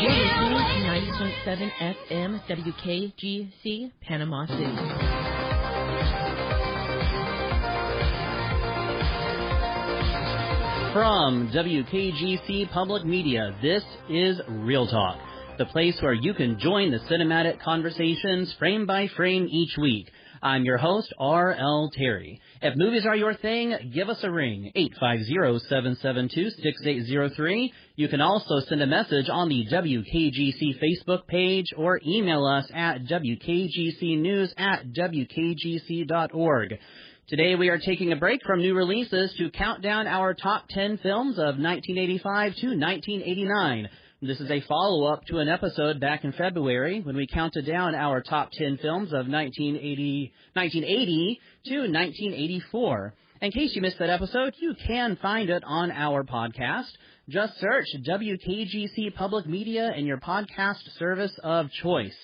You're listening to 90.7 FM WKGC, Panama City. From WKGC Public Media, this is ReelTalk, the place where you can join the cinematic conversations frame by frame each week. I'm your host, R.L. Terry. If movies are your thing, give us a ring, 850-772-6803. You can also send a message on the WKGC Facebook page or email us at wkgcnews@wkgc.org. Today we are taking a break from new releases to count down our top 10 films of 1985 to 1989. This is a follow-up to an episode back in February when we counted down our top 10 films of 1980 to 1984. In case you missed that episode, you can find it on our podcast. Just search WKGC Public Media in your podcast service of choice.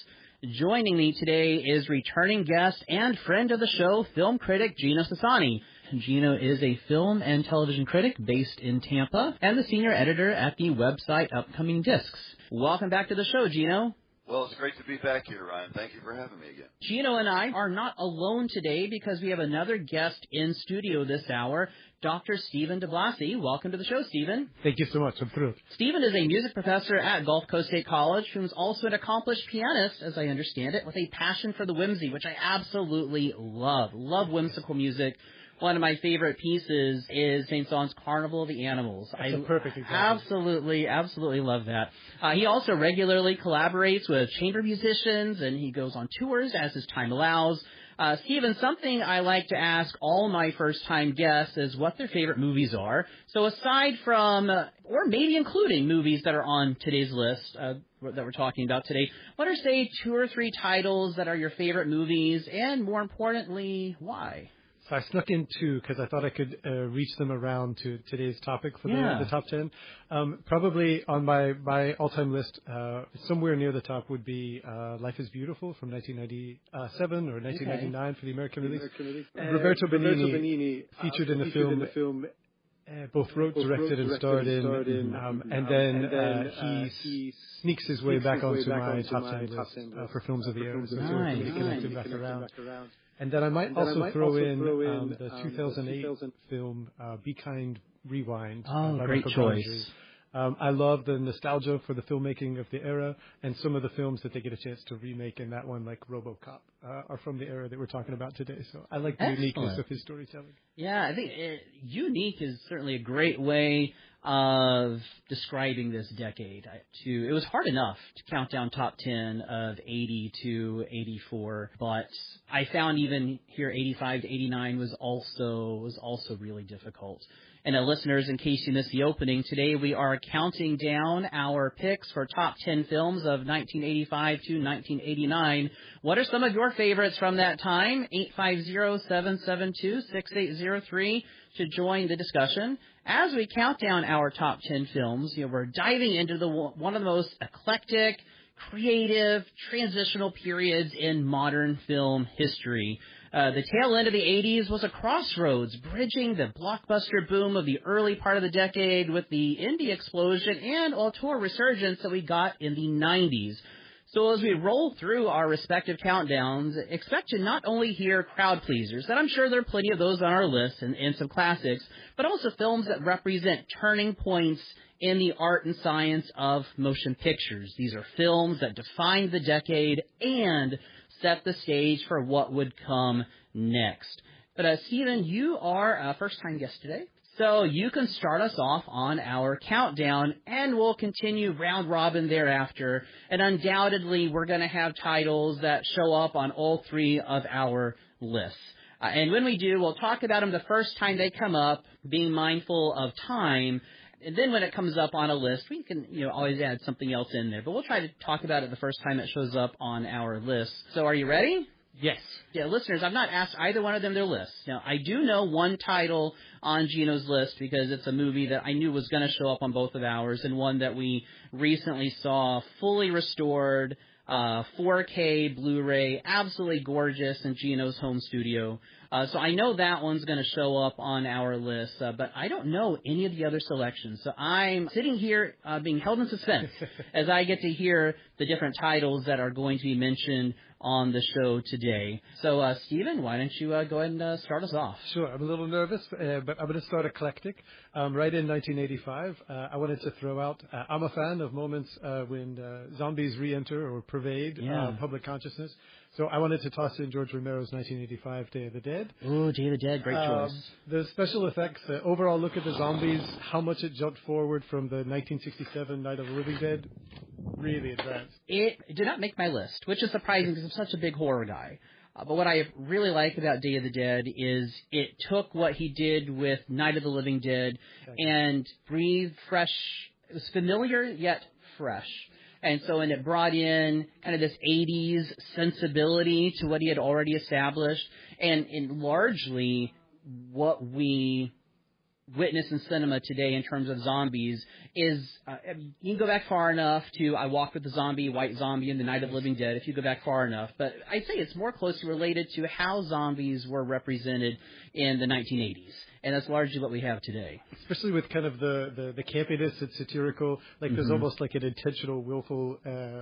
Joining me today is returning guest and friend of the show, film critic Gino Sassani. Gino is a film and television critic based in Tampa and the senior editor at the website Upcoming Discs. Welcome back to the show, Gino. Well, it's great to be back here, Ryan. Thank you for having me again. Gino and I are not alone today because we have another guest in studio this hour, Dr. Stephen DeBlassi. Welcome to the show, Stephen. Thank you so much. I'm thrilled. Stephen is a music professor at Gulf Coast State College, who is also an accomplished pianist, as I understand it, with a passion for the whimsy, which I absolutely love. Love whimsical music. One of my favorite pieces is St. Saëns's Carnival of the Animals. That's a perfect example. Absolutely love that. He also regularly collaborates with chamber musicians, and he goes on tours as his time allows. Stephen, something I like to ask all my first-time guests is what their favorite movies are. So aside from, or maybe including movies that are on today's list that we're talking about today, what are, say, 2 or 3 titles that are your favorite movies, and more importantly, why? So I snuck in 2 because I thought I could reach them around to today's topic for the top 10. Probably on my all-time list, somewhere near the top would be Life is Beautiful from 1997 or 1999 for the American release. Roberto Benigni featured in the film. Both wrote, directed, and starred in, and then he sneaks his way back onto my top 10 list for films of the year. So really connected back around. And then I might also throw in the 2008 film Be Kind, Rewind. Oh, great choice. I love the nostalgia for the filmmaking of the era, and some of the films that they get a chance to remake in that one, like RoboCop, are from the era that we're talking about today. So I like the uniqueness of his storytelling. Yeah, I think unique is certainly a great way of describing this decade. It was hard enough to count down top 10 of 80 to 84, but I found even here 85 to 89 was also really difficult. And listeners, in case you missed the opening, today we are counting down our picks for top 10 films of 1985 to 1989. What are some of your favorites from that time? 850-772-6803 to join the discussion. As we count down our top 10 films, we're diving into one of the most eclectic, creative, transitional periods in modern film history. The tail end of the 80s was a crossroads, bridging the blockbuster boom of the early part of the decade with the indie explosion and auteur resurgence that we got in the 90s. So as we roll through our respective countdowns, expect to not only hear crowd pleasers, and I'm sure there are plenty of those on our list and some classics, but also films that represent turning points in the art and science of motion pictures. These are films that defined the decade and set the stage for what would come next. But Stephen, you are a first-time guest today, so you can start us off on our countdown, and we'll continue round robin thereafter. And undoubtedly, we're going to have titles that show up on all 3 of our lists. And when we do, we'll talk about them the first time they come up, being mindful of time. And then when it comes up on a list, we can always add something else in there. But we'll try to talk about it the first time it shows up on our list. So are you ready? Yes. Yeah, listeners, I've not asked either one of them their lists. Now, I do know one title on Gino's list because it's a movie that I knew was going to show up on both of ours, and one that we recently saw fully restored, 4K Blu-ray, absolutely gorgeous in Gino's home studio. So I know that one's going to show up on our list, but I don't know any of the other selections. So I'm sitting here being held in suspense as I get to hear the different titles that are going to be mentioned on the show today. So, Stephen, why don't you go ahead and start us off? Sure. I'm a little nervous, but I'm going to start eclectic. Right in 1985, I wanted to throw out, I'm a fan of moments when zombies re-enter or pervade public consciousness. So I wanted to toss in George Romero's 1985 Day of the Dead. Ooh, Day of the Dead, great choice. The special effects, the overall look at the zombies, how much it jumped forward from the 1967 Night of the Living Dead, really advanced. It did not make my list, which is surprising because I'm such a big horror guy. But what I really like about Day of the Dead is it took what he did with Night of the Living Dead and breathed fresh. It was familiar yet fresh. And it brought in kind of this 80s sensibility to what he had already established. And largely what we witness in cinema today in terms of zombies is, you can go back far enough to I Walked with the Zombie, White Zombie, and The Night of the Living Dead, if you go back far enough. But I'd say it's more closely related to how zombies were represented in the 1980s. And that's largely what we have today. Especially with kind of the campiness and satirical, like there's almost like an intentional, willful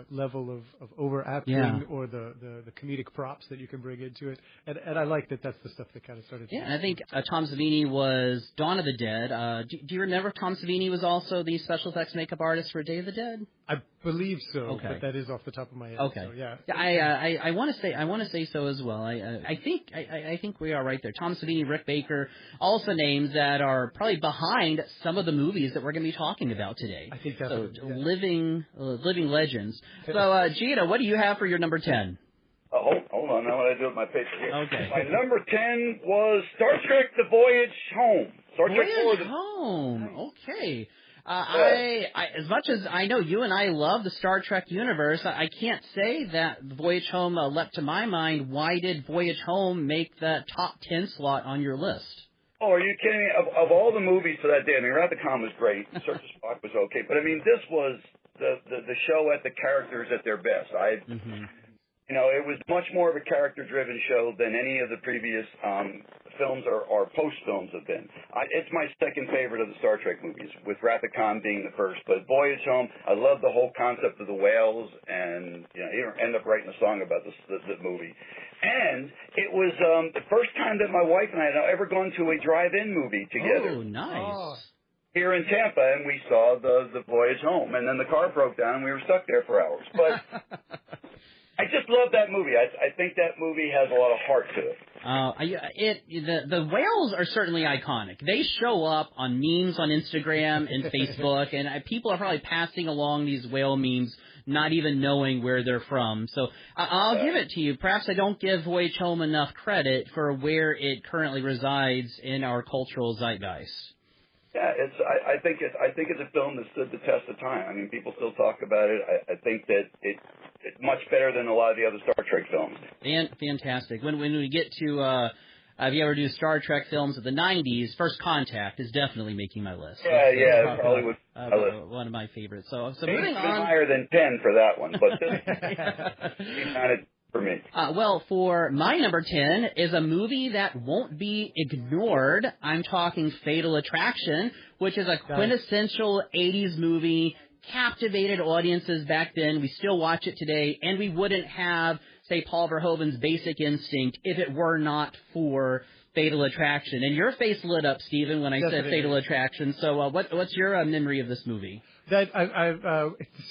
level of overacting or the comedic props that you can bring into it. And I like that's the stuff that kind of started. Yeah, and I think Tom Savini was Dawn of the Dead. Do you remember Tom Savini was also the special effects makeup artist for Day of the Dead? I believe so, but that is off the top of my head. Okay. So, yeah. I want to say so as well. I think we are right there. Tom Savini, Rick Baker, also names that are probably behind some of the movies that we're going to be talking about today. I think that's living legends. So, Gino, what do you have for your number 10? Hold on, now what I do with my paper here. Okay. My number 10 was Star Trek: The Voyage Home. Star Trek Voyage Home. Okay. As much as I know you and I love the Star Trek universe, I can't say that Voyage Home leapt to my mind. Why did Voyage Home make that top 10 slot on your list? Oh, are you kidding me? Of all the movies for that day, I mean, Rathacon was great. Search of Spock was okay. But, I mean, this was the show at the characters at their best. You know, it was much more of a character-driven show than any of the previous films or post-films have been. It's my second favorite of the Star Trek movies, with Rathacon being the first. But Voyage Home, I love the whole concept of the whales, and you know, even end up writing a song about the movie. And it was the first time that my wife and I had ever gone to a drive-in movie together. Oh, nice. Here in Tampa, and we saw the Voyage Home. And then the car broke down, and we were stuck there for hours. But I just love that movie. I think that movie has a lot of heart to it. The whales are certainly iconic. They show up on memes on Instagram and Facebook, and people are probably passing along these whale memes, not even knowing where they're from. So I'll give it to you. Perhaps I don't give Voyage Home enough credit for where it currently resides in our cultural zeitgeist. Yeah, I think it's a film that stood the test of time. I mean, people still talk about it. I think that it's much better than a lot of the other Star Trek films. Fantastic. When we get to if you ever do Star Trek films of the 90s, First Contact is definitely making my list. Yeah, probably was one of my favorites. So moving on. Higher than 10 for that one, but this kind of for me. For my number 10 is a movie that won't be ignored. I'm talking Fatal Attraction, which is a quintessential 80s movie, captivated audiences back then. We still watch it today, and we wouldn't have, say, Paul Verhoeven's Basic Instinct if it were not for Fatal Attraction. And your face lit up, Stephen, when I said Fatal Attraction. So what's your memory of this movie? That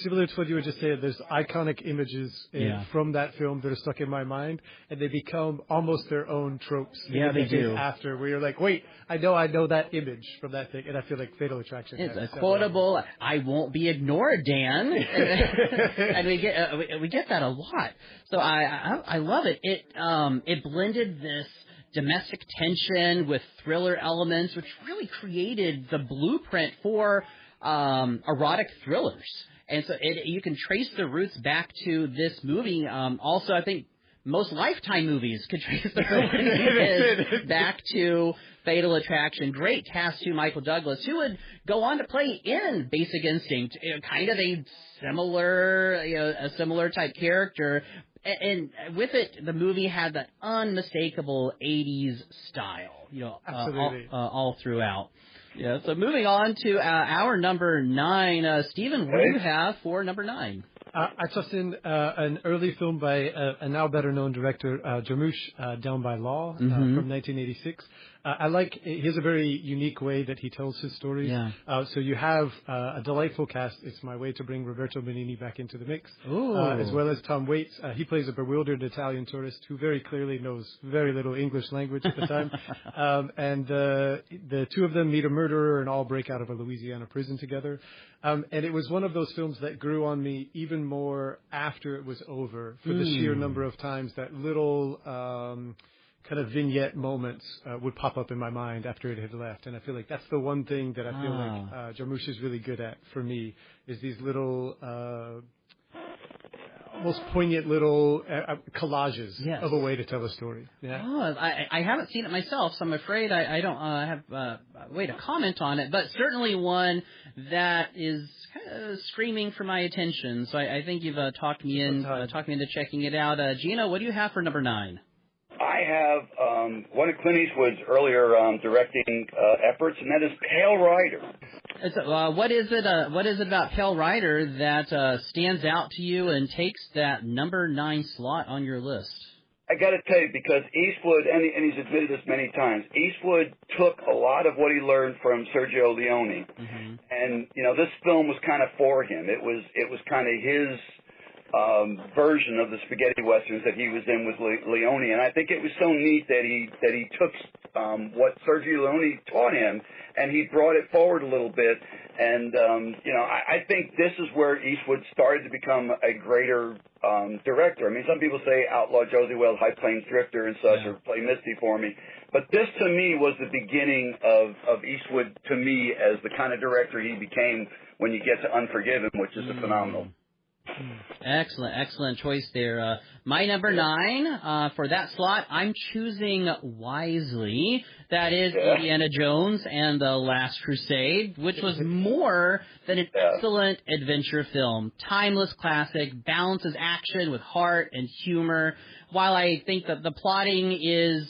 similar to what you were just saying, there's iconic images from that film that are stuck in my mind, and they become almost their own tropes. Yeah, they do. After, where you're like, wait, I know that image from that thing, and I feel like Fatal Attraction. It's a quotable, I won't be ignored, Dan. And we get that a lot. So I love it. It blended this domestic tension with thriller elements, which really created the blueprint for erotic thrillers. And so you can trace the roots back to this movie. Also, I think most Lifetime movies could trace their lineage back to Fatal Attraction. Great cast too, Michael Douglas, who would go on to play in Basic Instinct, kind of a similar type character. And with it, the movie had that unmistakable 80s style, Absolutely. All throughout. Yeah, so moving on to our number 9. Stephen, what do you have for number 9? I tossed in an early film by a now better-known director, Jarmusch, Down by Law, from 1986. He has a very unique way that he tells his stories. Yeah. So you have a delightful cast. It's my way to bring Roberto Benigni back into the mix, as well as Tom Waits. He plays a bewildered Italian tourist who very clearly knows very little English language at the time. And the two of them meet a murderer and all break out of a Louisiana prison together. And it was one of those films that grew on me even more after it was over for the sheer number of times that little kind of vignette moments would pop up in my mind after it had left. And I feel like that's the one thing that I feel like Jarmusch is really good at for me, is these little almost poignant little collages of a way to tell a story. Yeah. Oh, I haven't seen it myself, so I'm afraid I don't have a way to comment on it, but certainly one that is kind of screaming for my attention. So I think you've talked me into checking it out. Gino, what do you have for number 9? I have one of Clint Eastwood's earlier directing efforts, and that is Pale Rider. What is it about Pale Rider that stands out to you and takes that number 9 slot on your list? I got to tell you, because Eastwood, and he's admitted this many times, Eastwood took a lot of what he learned from Sergio Leone, and this film was kind of for him. It was kind of his version of the spaghetti westerns that he was in with Leone, and I think it was so neat that he took what Sergio Leone taught him and he brought it forward a little bit. And I think this is where Eastwood started to become a greater director. I mean, some people say Outlaw Josie Wales, High Plains Drifter, and such, or Play Misty for me. But this, to me, was the beginning of Eastwood, to me, as the kind of director he became when you get to Unforgiven, which is a phenomenal. Excellent choice there. My number 9 for that slot, I'm choosing wisely. That is Indiana Jones and the Last Crusade, which was more than an excellent adventure film. Timeless classic, balances action with heart and humor. While I think that the plotting is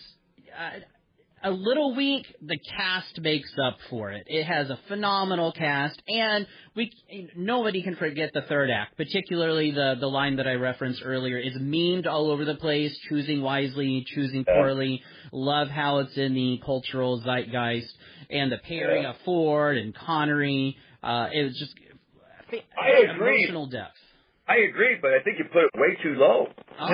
a little weak, the cast makes up for it. It has a phenomenal cast, and nobody can forget the third act, particularly the line that I referenced earlier. It's memed all over the place, choosing wisely, choosing poorly. Love how it's in the cultural zeitgeist, and the pairing of Ford and Connery. It was just emotional depth. I agree, but I think you put it way too low.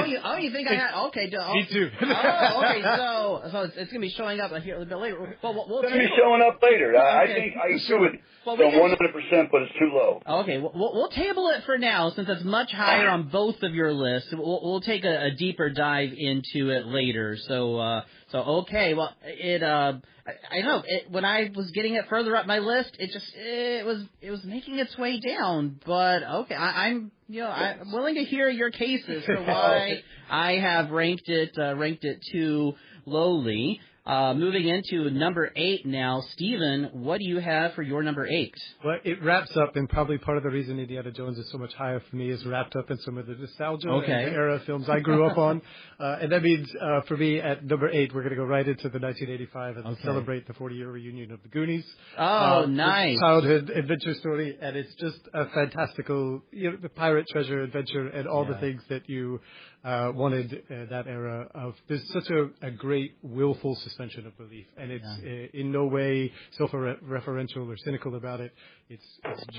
You think I had? Okay. Me too. Okay. So it's going to be showing up here a little bit later. Well, we'll it's going to be showing up later. I think I agree with 100%, but it's too low. Okay. We'll table it for now, since it's much higher on both of your lists. We'll take a deeper dive into it later. So okay. Well, I know when I was getting it further up my list, it was making its way down. But okay, I'm willing to hear your cases for why I have ranked it too lowly. Moving into number 8 now, Stephen, what do you have for your number 8? Well, it wraps up, and probably part of the reason Indiana Jones is so much higher for me is wrapped up in some of the nostalgia and the era films I grew up on. And that means, for me, at number 8, we're going to go right into the 1985 and celebrate the 40-year reunion of the Goonies. Oh, nice. Childhood adventure story, and it's just a fantastical, the pirate treasure adventure and all the things that you wanted that era of. There's such a great willful suspension of belief, and it's in no way self-referential or cynical about it. It's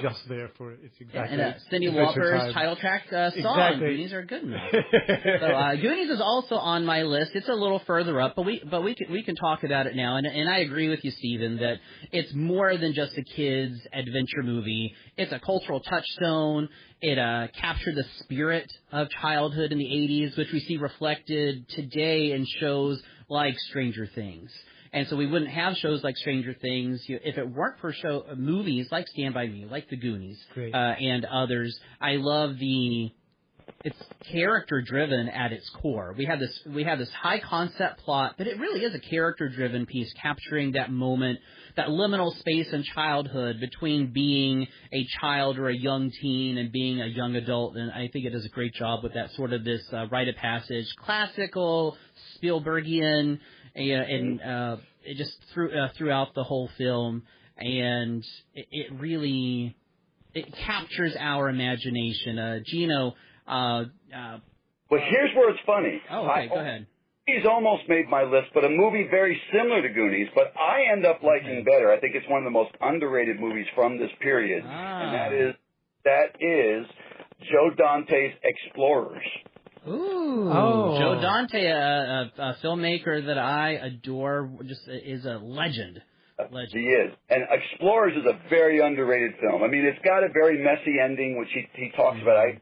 just there for it. It's exactly. And Cyndi Lauper's title track song. Exactly. Goonies are good enough. So Goonies is also on my list. It's a little further up, but we can talk about it now. And I agree with you, Stephen, that it's more than just a kids' adventure movie. It's a cultural touchstone. It captured the spirit of childhood in the 80s, which we see reflected today in shows like Stranger Things. And so we wouldn't have shows like Stranger Things if it weren't for movies like Stand By Me, like The Goonies, and others. I love the it's character driven at its core. We have this high concept plot, but it really is a character driven piece, capturing that moment, that liminal space in childhood between being a child or a young teen and being a young adult. And I think it does a great job with that sort of this rite of passage, classical Spielbergian, and it just throughout the whole film, and it really captures our imagination. Gino. Well, here's where it's funny. Oh, okay, go ahead. Goonies almost made my list, but a movie very similar to Goonies, but I end up liking better. I think it's one of the most underrated movies from this period, and that is Joe Dante's Explorers. Ooh, Joe Dante, a filmmaker that I adore, just is a legend. He is. And Explorers is a very underrated film. I mean, it's got a very messy ending, which he talks about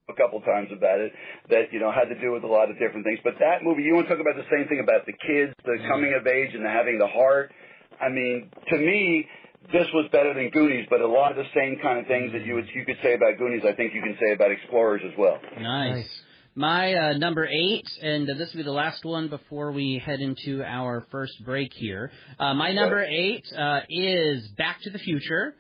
a couple times about it, that, had to do with a lot of different things. But that movie, you want to talk about the same thing about the kids, the coming of age and having the heart. I mean, to me, this was better than Goonies, but a lot of the same kind of things that you could say about Goonies, I think you can say about Explorers as well. Nice. My number 8, and this will be the last one before we head into our first break here. My number 8 is Back to the Future,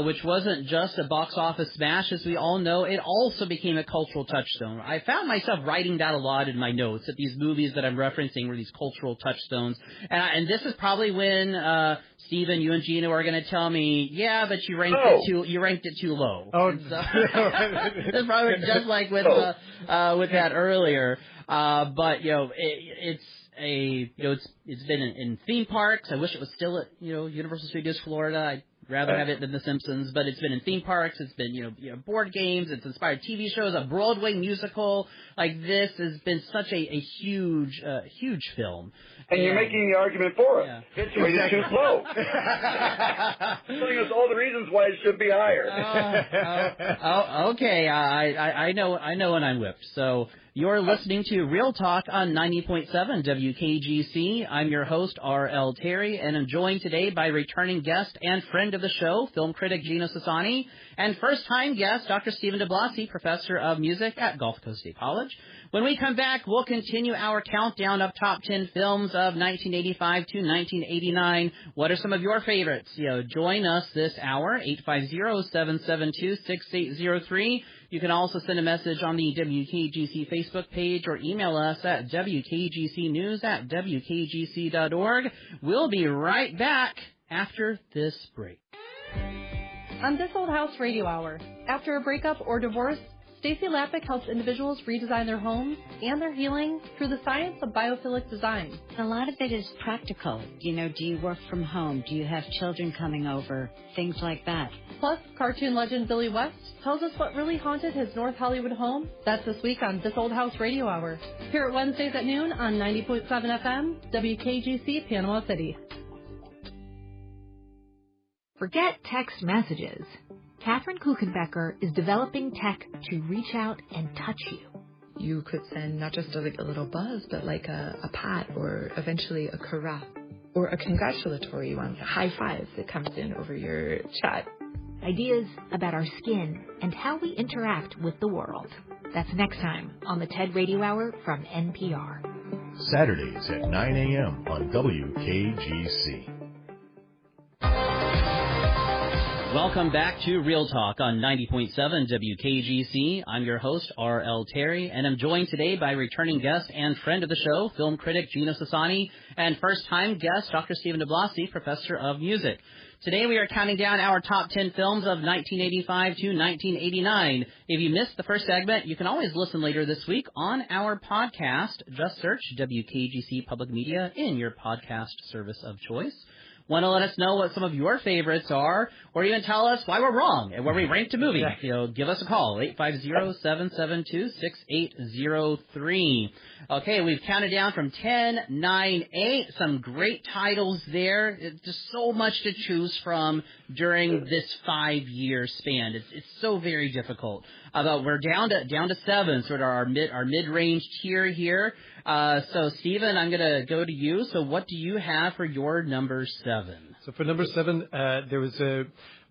which wasn't just a box office smash. As we all know, it also became a cultural touchstone. I found myself writing that a lot in my notes, that these movies that I'm referencing were these cultural touchstones. And this is probably when, Stephen, you and Gino are going to tell me, yeah, but you ranked it too low. Oh, so, that's probably just like with that earlier. But it's been in theme parks. I wish it was still at Universal Studios Florida. I'd rather have it than The Simpsons, but it's been in theme parks. It's been board games. It's inspired TV shows. A Broadway musical like this has been such a huge film. And you're making the argument for it. Yeah. It's rated too low. Telling us all the reasons why it should be higher. Okay. I know when I'm whipped. So you're listening to Real Talk on 90.7 WKGC. I'm your host, R.L. Terry, and I'm joined today by returning guest and friend of the show, film critic Gino Sassani, and first-time guest, Dr. Stephen DeBlassi, professor of music at Gulf Coast State College. When we come back, we'll continue our countdown of top 10 films of 1985 to 1989. What are some of your favorites? Join us this hour, 850-772-6803. You can also send a message on the WKGC Facebook page or email us at wkgcnews@wkgc.org. We'll be right back after this break. On This Old House Radio Hour, after a breakup or divorce, Stacey Lappick helps individuals redesign their homes and their healing through the science of biophilic design. A lot of it is practical. Do you work from home? Do you have children coming over? Things like that. Plus, cartoon legend Billy West tells us what really haunted his North Hollywood home. That's this week on This Old House Radio Hour. Here at Wednesdays at noon on 90.7 FM, WKGC, Panama City. Forget text messages. Catherine Kuchenbecker is developing tech to reach out and touch you. You could send not just a little buzz, but like a pat or eventually a caress or a congratulatory one, a high five that comes in over your chat. Ideas about our skin and how we interact with the world. That's next time on the TED Radio Hour from NPR. Saturdays at 9 a.m. on WKGC. Welcome back to Real Talk on 90.7 WKGC. I'm your host, R.L. Terry, and I'm joined today by returning guest and friend of the show, film critic Gino Sassani, and first-time guest, Dr. Stephen DeBlassi, professor of music. Today we are counting down our top 10 films of 1985 to 1989. If you missed the first segment, you can always listen later this week on our podcast. Just search WKGC Public Media in your podcast service of choice. Want to let us know what some of your favorites are, or even tell us why we're wrong and where we ranked a movie? Give us a call, 850-772-6803. Okay, we've counted down from 10, 9, 8. Some great titles there. Just so much to choose from during this 5-year span. It's so very difficult. But we're down to 7, sort of our mid-range tier here. So, Stephen, I'm going to go to you. So what do you have for your number 7? So for number 7, there was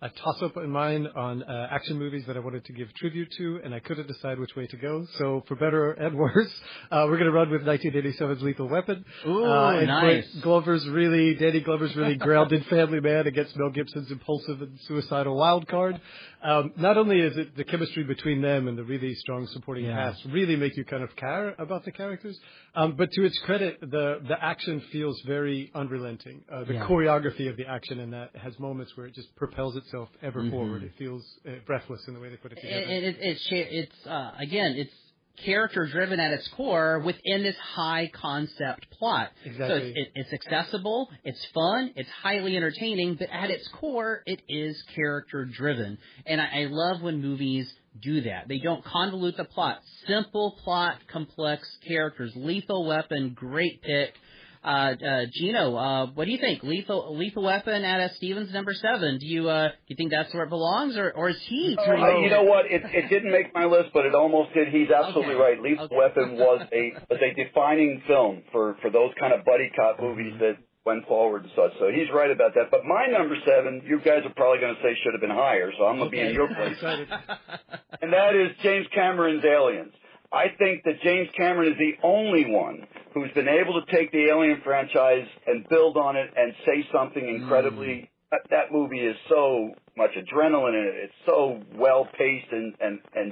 a toss-up in mind on action movies that I wanted to give tribute to, and I couldn't decide which way to go. So for better and worse, we're going to run with 1987's Lethal Weapon. Ooh, nice. Danny Glover's really grounded family man against Mel Gibson's impulsive and suicidal wild card. Not only is it the chemistry between them and the really strong supporting cast really make you kind of care about the characters, but to its credit, the action feels very unrelenting. The choreography of the action in that has moments where it just propels itself ever forward. It feels breathless in the way they put it together. It's character driven at its core within this high concept plot. Exactly. So it's accessible, it's fun, it's highly entertaining, but at its core, it is character driven. And I love when movies do that. They don't convolute the plot. Simple plot, complex characters. Lethal Weapon, great pick. Gino, what do you think? Lethal Weapon at Stevens number 7. Do you think that's where it belongs, or is he? You know what? It didn't make my list, but it almost did. He's absolutely right. Lethal Weapon was a defining film for those kind of buddy cop movies that went forward and such. So he's right about that. But my number 7, you guys are probably going to say should have been higher, so I'm going to be in your place. And that is James Cameron's Aliens. I think that James Cameron is the only one who's been able to take the Alien franchise and build on it and say something incredibly. That movie is so much adrenaline in it. It's so well paced and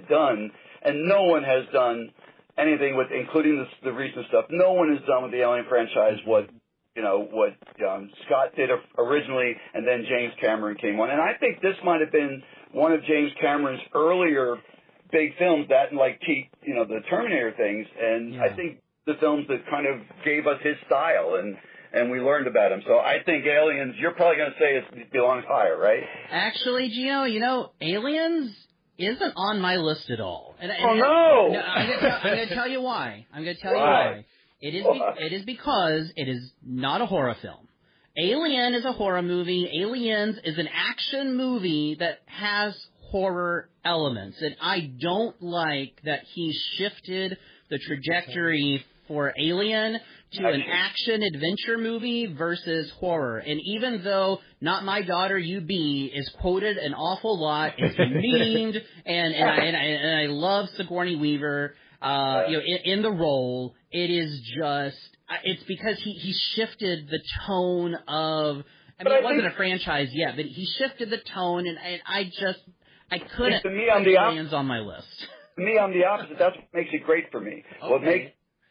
done, and no one has done anything with, including the recent stuff. No one has done with the Alien franchise what Scott did originally, and then James Cameron came on. And I think this might have been one of James Cameron's earlier big films, that and the Terminator things, and I think the films that kind of gave us his style, and we learned about him. So I think Aliens, you're probably going to say it belongs higher, right? Actually, Gino, Aliens isn't on my list at all. No! I'm going to tell you why. It is because it is not a horror film. Alien is a horror movie. Aliens is an action movie that has horror elements, and I don't like that he shifted the trajectory for Alien to an action-adventure movie versus horror. And even though Not My Daughter, You Be is quoted an awful lot, it's been memed, and I love Sigourney Weaver, in the role, it is just, it's because he shifted the tone of, it wasn't a franchise yet, but he shifted the tone, and I couldn't put Aliens on my list. To me, I'm the opposite. That's what makes it great for me.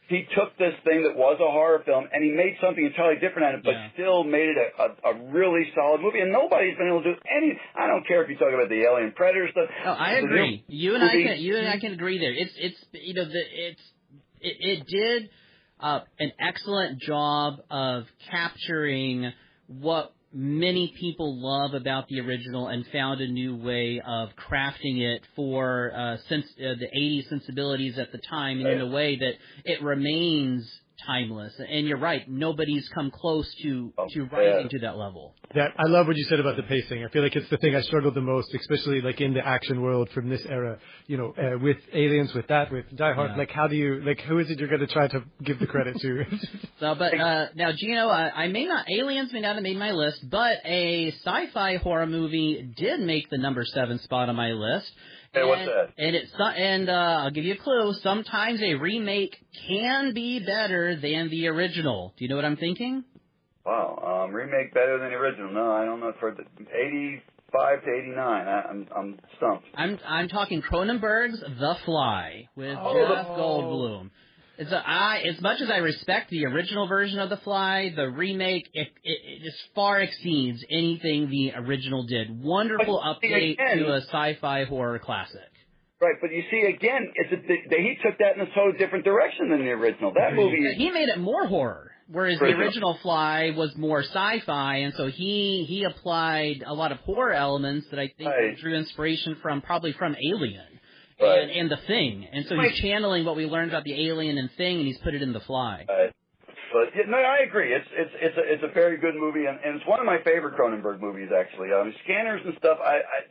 He took this thing that was a horror film, and he made something entirely different out of it, but still made it a really solid movie. And nobody's been able to do any. I don't care if you talk about the Alien Predator stuff. No, I agree. You and I can agree there. It did an excellent job of capturing what many people love about the original and found a new way of crafting it for the 80s sensibilities at the time, and in a way that it remains timeless. And you're right, nobody's come close to rising to that level. Yeah, I love what you said about the pacing. I feel like it's the thing I struggled the most, especially like in the action world from this era. With Aliens, with Die Hard. How do you who is it you're going to try to give the credit to? Now, Gino, Aliens may not have made my list, but a sci-fi horror movie did make the number 7 spot on my list. Hey, what's that? And I'll give you a clue. Sometimes a remake can be better than the original. Do you know what I'm thinking? Wow, remake better than the original? No, I don't know. For the 85 to 89, I'm stumped. I'm talking Cronenberg's The Fly with Jeff Goldblum. As much as I respect the original version of The Fly, the remake it just far exceeds anything the original did. Wonderful update to a sci-fi horror classic. Right, but you see, again, he took that in a totally different direction than the original. That movie, he made it more horror, whereas the original Fly was more sci-fi, and so he applied a lot of horror elements that I think drew inspiration from Alien. Right. And The Thing. And so he's channeling what we learned about the Alien and Thing, and he's put it in The Fly. But no, I agree. It's a very good movie, and it's one of my favorite Cronenberg movies, actually. Scanners and stuff.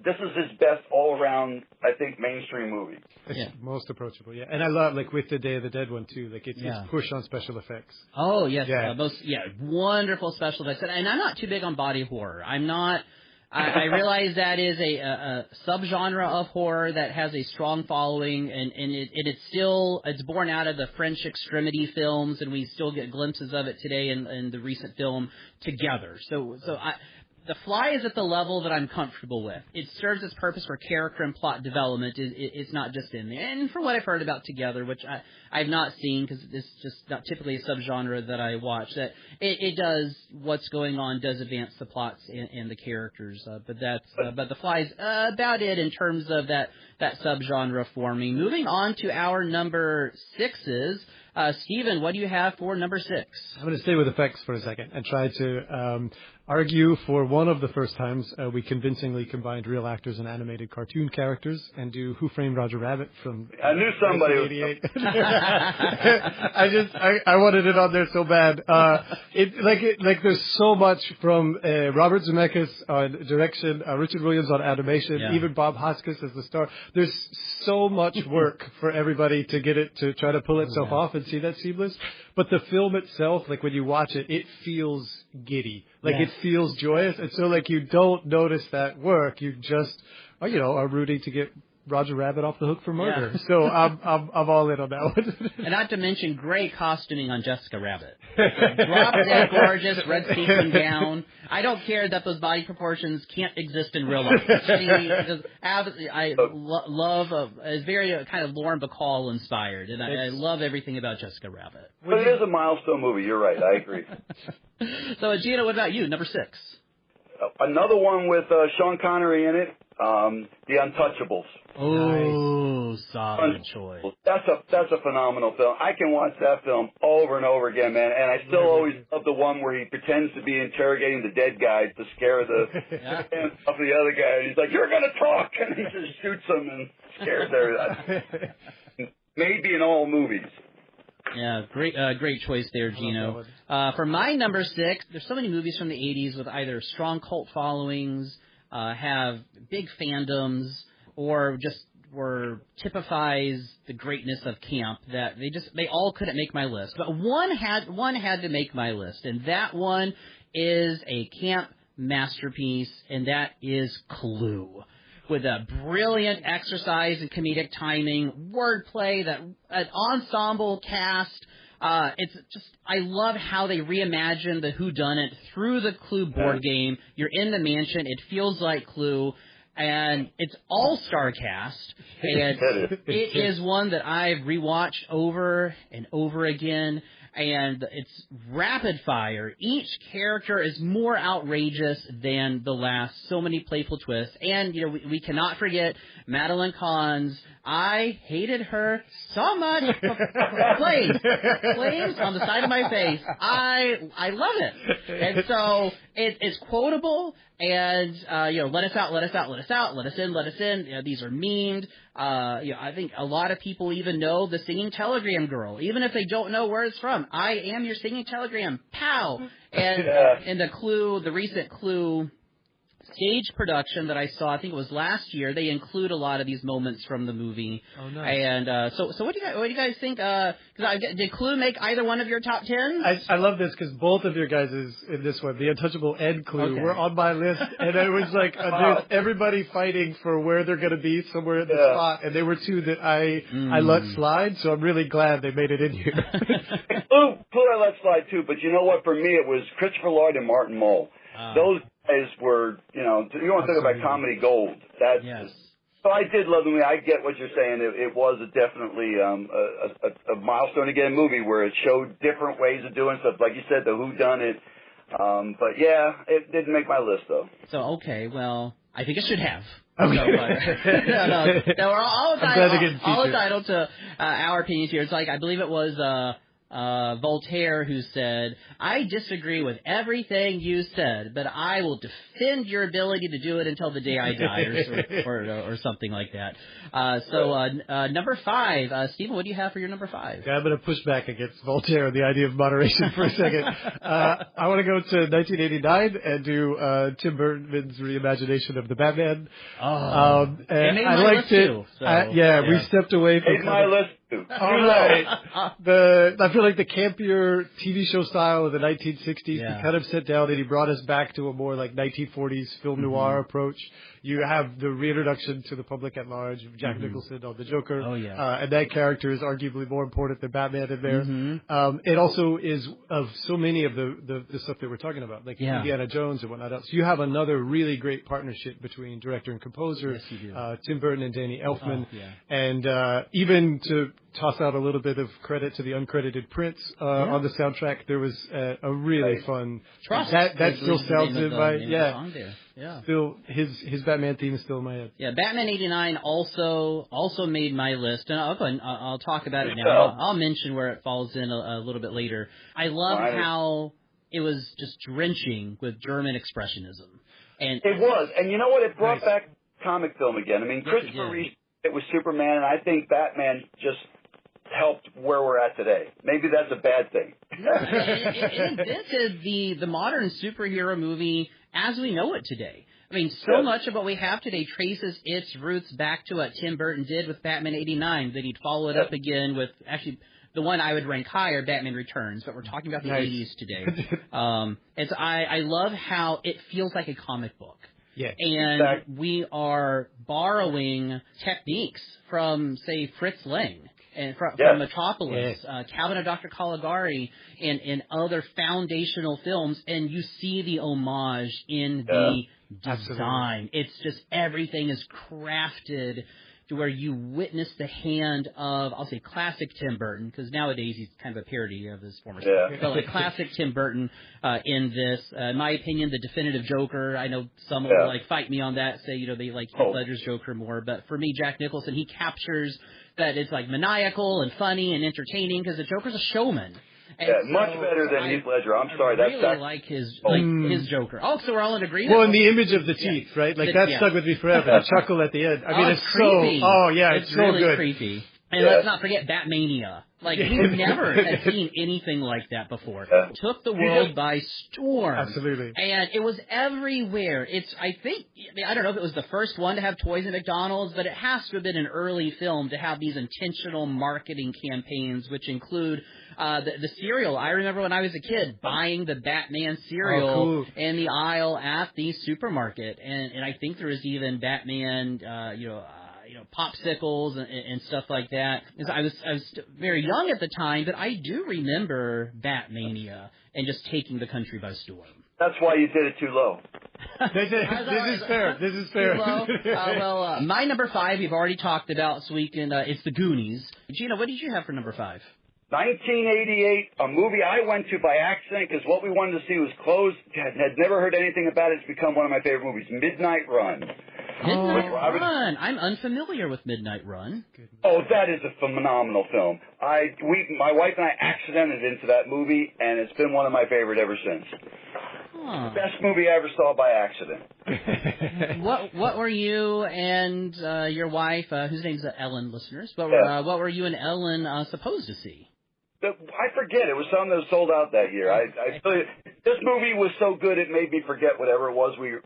This is his best all-around, I think, mainstream movie. It's most approachable, yeah. And I love with the Day of the Dead one too. It's push on special effects. Oh yes, wonderful special effects. And I'm not too big on body horror. I'm not. I realize that is a subgenre of horror that has a strong following, and it's born out of the French extremity films, and we still get glimpses of it today in the recent film Together. The Fly is at the level that I'm comfortable with. It serves its purpose for character and plot development. It's not just in there. And from what I've heard about Together, which I've not seen because it's just not typically a subgenre that I watch, that it does what's going on, does advance the plots and the characters. But The Fly is about it in terms of that subgenre for me. Moving on to our number 6s. Stephen, what do you have for number 6? I'm going to stay with effects for a second and try to argue for one of the first times we convincingly combined real actors and animated cartoon characters and do Who Framed Roger Rabbit from I knew somebody 1988. I wanted it on there so bad. There's so much from Robert Zemeckis on direction, Richard Williams on animation, even Bob Hoskins as the star. There's so much work for everybody to get it to try to pull itself off and see that seamless. But the film itself, like when you watch it, it feels giddy. It feels joyous. And so you don't notice that work. You just, are rooting to get Roger Rabbit off the hook for murder. Yeah. So I'm all in on that one. And not to mention great costuming on Jessica Rabbit. Drop that gorgeous red sequin gown. I don't care that those body proportions can't exist in real life. I love it's very kind of Lauren Bacall inspired, and I love everything about Jessica Rabbit. But it is a milestone movie. You're right. I agree. So, Gino, what about you? Number 6. Another one with Sean Connery in it. The Untouchables. Oh, nice. Solid choice. That's a phenomenal film. I can watch that film over and over again, man. And I still always love the one where he pretends to be interrogating the dead guys to scare the hands off the other guy. And he's like, "You're gonna talk," and he just shoots them and scares everybody. Maybe in all movies. Yeah, great choice there, Gino. For my number 6, there's so many movies from the 80s with either strong cult followings, have big fandoms, or just typifies the greatness of camp that they all couldn't make my list. But one had to make my list, and that one is a camp masterpiece, and that is Clue. With a brilliant exercise in comedic timing, wordplay, an ensemble cast. It's just, I love how they reimagined the whodunit through the Clue board game. You're in the mansion. It feels like Clue. And it's all-star cast. And it is one that I've rewatched over and over again. And it's rapid fire. Each character is more outrageous than the last. So many playful twists. And, we cannot forget Madeline Kahn's. I hated her so much. Flames on the side of my face. I love it. And so it's quotable. And, let us out, let us out, let us out, let us in. These are memed. I think a lot of people even know the Singing Telegram Girl, even if they don't know where it's from. I am your singing telegram. Pow! And in the recent Clue stage production that I saw, I think it was last year, they include a lot of these moments from the movie. Oh, nice. And so what do you guys think? Did Clue make either one of your top 10s? I love this because both of your guys in this one, The Untouchable and Clue, were on my list, and it was like there's everybody fighting for where they're going to be somewhere in the spot, and they were two that I let slide. So I'm really glad they made it in here. Clue I let slide too, but you know what? For me, it was Christopher Lloyd and Martin Mull. Those guys were, you want to talk about comedy gold. So I did love the movie. I get what you're saying. It was definitely a milestone again movie where it showed different ways of doing stuff. Like you said, the whodunit. But yeah, it didn't make my list though. So okay, well, I think it should have. Okay. No, we're all entitled to our opinions here. It's like I believe it was. Voltaire, who said, "I disagree with everything you said, but I will defend your ability to do it until the day I die," or something like that. Number 5, Stephen, what do you have for your number 5? Yeah, I'm going to push back against Voltaire and the idea of moderation for a second. I want to go to 1989 and do Tim Burton's reimagination of the Batman. It made my list too. We stepped away from my list. All right. I feel like the campier TV show style of the 1960s, he kind of sat down and he brought us back to a more like 1940s film noir approach. You have the reintroduction to the public at large of Jack Nicholson on the Joker. Oh, yeah. And that character is arguably more important than Batman in there. It also is of so many of the stuff that we're talking about, like Indiana Jones and whatnot else. You have another really great partnership between director and composer, Tim Burton and Danny Elfman. And even to toss out a little bit of credit to the uncredited Prince on the soundtrack, there was a really fun Trust. That still sounds in my Still, his Batman theme is still in my head. Yeah, Batman '89 also made my list, and I'll talk about it now. I'll mention where it falls in a little bit later. I love how it was just drenching with German expressionism, and it was. And you know what? It brought back comic film again. I mean, Christopher Reeve did it with Superman, and I think Batman just helped where we're at today. Maybe that's a bad thing. It invented the modern superhero movie as we know it today. I mean, so much of what we have today traces its roots back to what Tim Burton did with Batman '89. Then he'd follow it up again with, actually, the one I would rank higher, Batman Returns, but we're talking about the 80s today. I love how it feels like a comic book. Yeah, and we are borrowing techniques from, say, Fritz Lang. And from Metropolis, Calvin and Dr. Caligari, and other foundational films, and you see the homage in the design. It's just everything is crafted to where you witness the hand of, I'll say, classic Tim Burton, because nowadays he's kind of a parody of his former stuff. But like classic Tim Burton in this. In my opinion, the definitive Joker. I know some will like fight me on that, say they like Heath Ledger's Joker more, but for me, Jack Nicholson, he captures that it's like maniacal and funny and entertaining because the Joker's a showman. And much better than Heath Ledger. I'm sorry, I really like his Joker. Oh, so we're all in agreement. Well, and the image of the teeth, right? Like that stuck with me forever. The chuckle at the end. I mean, it's creepy. so. Oh yeah, it's so really good. Creepy. And let's not forget Batmania. Like, we never had seen anything like that before. Took the world by storm. Absolutely. And it was everywhere. I don't know if it was the first one to have toys at McDonald's, but it has to have been an early film to have these intentional marketing campaigns, which include the cereal. I remember when I was a kid buying the Batman cereal in the aisle at the supermarket. And I think there was even Batman, popsicles and stuff like that. I was very young at the time, but I do remember Batmania and just taking the country by storm. That's why you did it too low. This is fair. This is fair. Too low? My number 5 we've already talked about, so we can. It's the Goonies. Gino, what did you have for number 5? 1988, a movie I went to by accident because what we wanted to see was closed. Had never heard anything about it. It's become one of my favorite movies, Midnight Run. Midnight Run. I'm unfamiliar with Midnight Run. Oh, that is a phenomenal film. My wife and I accidented into that movie, and it's been one of my favorite ever since. Best movie I ever saw by accident. What were you and your wife, whose name's Ellen, listeners? What were you and Ellen supposed to see? I forget. It was something that was sold out that year. This movie was so good it made me forget whatever it was we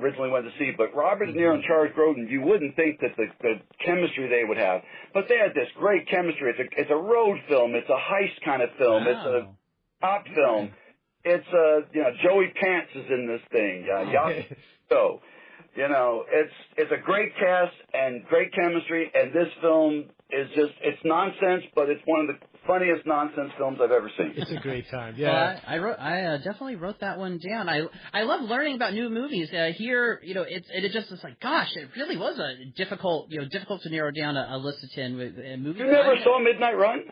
originally went to see. But Robert De Niro and Charles Grodin, you wouldn't think that the chemistry they would have. But they had this great chemistry. It's a road film. It's a heist kind of film. Wow. It's a cop film. It's Joey Pants is in this thing. So, it's a great cast and great chemistry. And this film is it's nonsense, but it's one of the funniest nonsense films I've ever seen. It's a great time. Yeah, I definitely wrote that one down. I love learning about new movies. Here, it's like, gosh, it really was a difficult to narrow down a list of 10 movies. You never saw Midnight Run?